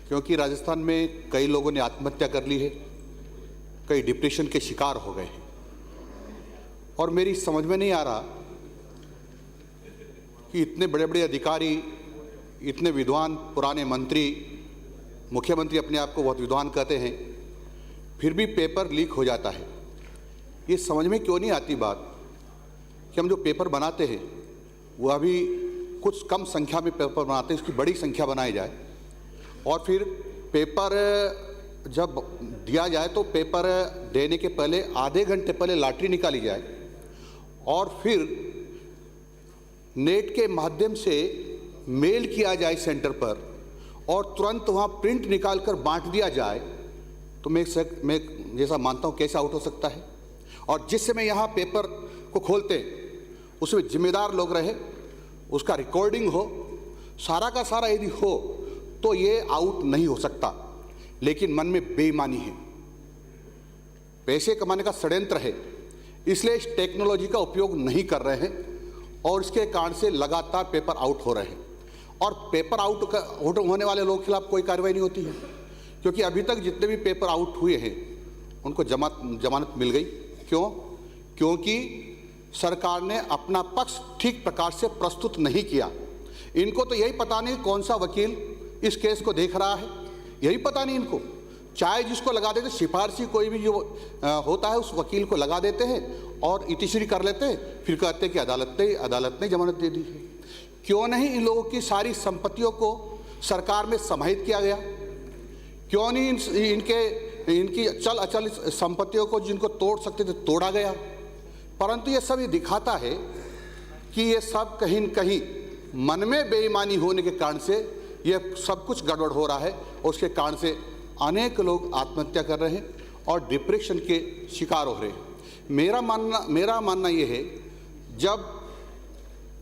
क्योंकि राजस्थान में कई लोगों ने आत्महत्या कर ली है, कई डिप्रेशन के शिकार हो गए हैं और मेरी समझ में नहीं आ रहा कि इतने बड़े बड़े अधिकारी, इतने विद्वान पुराने मंत्री, मुख्यमंत्री अपने आप को बहुत विद्वान कहते हैं, फिर भी पेपर लीक हो जाता है। ये समझ में क्यों नहीं आती बात कि हम जो पेपर बनाते हैं वो अभी कुछ कम संख्या में पेपर बनाते हैं, उसकी बड़ी संख्या बनाई जाए और फिर पेपर जब दिया जाए तो पेपर देने के पहले आधे घंटे पहले लॉटरी निकाली जाए और फिर नेट के माध्यम से मेल किया जाए सेंटर पर और तुरंत वहाँ प्रिंट निकाल कर बांट दिया जाए, तो मैं जैसा मानता हूँ कैसे आउट हो सकता है। और जिस समय यहाँ पेपर को खोलते उसमें जिम्मेदार लोग रहे, उसका रिकॉर्डिंग हो, सारा का सारा यदि हो तो ये आउट नहीं हो सकता। लेकिन मन में बेईमानी है, पैसे कमाने का षड्यंत्र है, इसलिए इस टेक्नोलॉजी का उपयोग नहीं कर रहे हैं और इसके कारण से लगातार पेपर आउट हो रहे हैं। और पेपर आउट होने वाले लोगों के खिलाफ कोई कार्रवाई नहीं होती है, क्योंकि अभी तक जितने भी पेपर आउट हुए हैं उनको जमानत मिल गई। क्यों? क्योंकि सरकार ने अपना पक्ष ठीक प्रकार से प्रस्तुत नहीं किया। इनको तो यही पता नहीं कौन सा वकील इस केस को देख रहा है, यही पता नहीं इनको। चाहे जिसको लगा देते, सिफारशी कोई भी जो होता है उस वकील को लगा देते हैं और इतिश्री कर लेते हैं, फिर कहते हैं कि अदालत ने जमानत दे दी है। क्यों नहीं इन लोगों की सारी संपत्तियों को सरकार में समाहित किया गया? क्यों नहीं इनकी चल अचल संपत्तियों को जिनको तोड़ सकते थे तोड़ा गया? परंतु ये सब ये दिखाता है कि ये सब कहीं न कहीं मन में बेईमानी होने के कारण से ये सब कुछ गड़बड़ हो रहा है और उसके कारण से अनेक लोग आत्महत्या कर रहे हैं और डिप्रेशन के शिकार हो रहे हैं। मेरा मानना ये है, जब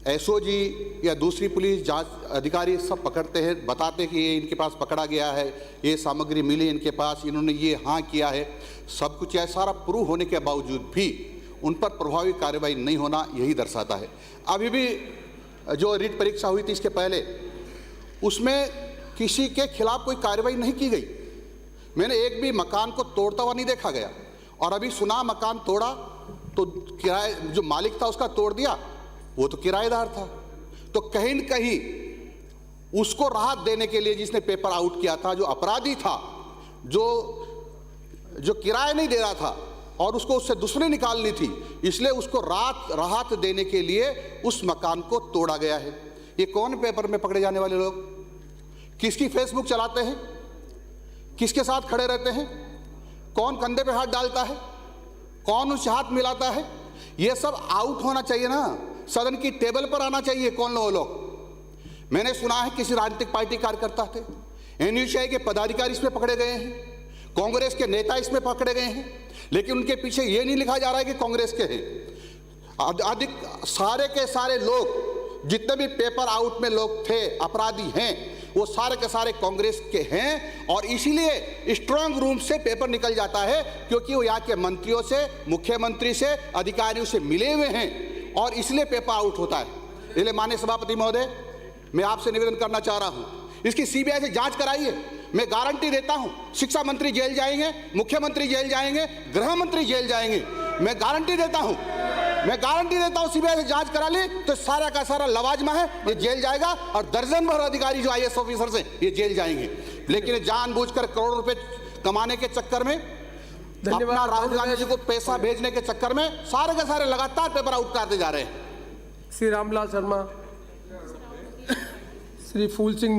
एसओजी या दूसरी पुलिस जांच अधिकारी सब पकड़ते हैं, बताते हैं कि ये इनके पास पकड़ा गया है, ये सामग्री मिली इनके पास, इन्होंने ये हाँ किया है, सब कुछ यह सारा प्रूव होने के बावजूद भी उन पर प्रभावी कार्रवाई नहीं होना यही दर्शाता है। अभी भी जो रीट परीक्षा हुई थी इसके पहले, उसमें किसी के खिलाफ कोई कार्रवाई नहीं की गई। मैंने एक भी मकान को तोड़ता हुआ नहीं देखा गया। और अभी सुना मकान तोड़ा तो किराए जो मालिक था उसका तोड़ दिया, वो तो किराएदार था। तो कहीं न कहीं उसको राहत देने के लिए जिसने पेपर आउट किया था, जो अपराधी था, जो किराया नहीं दे रहा था और उसको उससे दुश्मनी निकालनी थी, इसलिए उसको राहत देने के लिए उस मकान को तोड़ा गया है। ये कौन पेपर में पकड़े जाने वाले लोग? किसकी फेसबुक चलाते हैं? किसके साथ खड़े रहते हैं? कौन कंधे पे हाथ डालता है? कौन उससे हाथ मिलाता है? ये सब आउट होना चाहिए ना, सदन की टेबल पर आना चाहिए। कौन लोग? मैंने सुना है किसी राजनीतिक पार्टी कार्यकर्ता थे, एनयूसीआई के पदाधिकारी इसमें पकड़े गए हैं, कांग्रेस के नेता इसमें पकड़े गए हैं, लेकिन उनके पीछे ये नहीं लिखा जा रहा है कि कांग्रेस के हैं। अधिक सारे के सारे लोग, जितने भी पेपर आउट में लोग थे, अपराधी हैं, वो सारे के सारे कांग्रेस के हैं। और इसीलिए स्ट्रांग रूम से पेपर निकल जाता है, क्योंकि वो यहाँ के मंत्रियों से, मुख्यमंत्री से, अधिकारियों से मिले हुए हैं और इसलिए पेपर आउट होता है। इसलिए माननीय सभापति महोदय, मैं आपसे निवेदन करना चाह रहा हूँ, इसकी सीबीआई से जांच कराइए। मैं गारंटी देता हूँ शिक्षा मंत्री जेल जाएंगे, मुख्यमंत्री जेल जाएंगे, गृह मंत्री जेल जाएंगे। मैं गारंटी देता हूँ सीबीआई से जांच करा ले तो सारा का सारा लवाजमा है ये जेल जाएगा और दर्जन भर अधिकारी जो आईएएस ऑफिसर्स हैं ये जेल जाएंगे। लेकिन जानबूझकर करोड़ों रुपए कमाने के चक्कर में, अपना राहुल गांधी जी को पैसा भेजने के चक्कर में सारे के सारे लगातार पेपर आउट करते जा रहे हैं। श्री रामलाल शर्मा, श्री फूल सिंह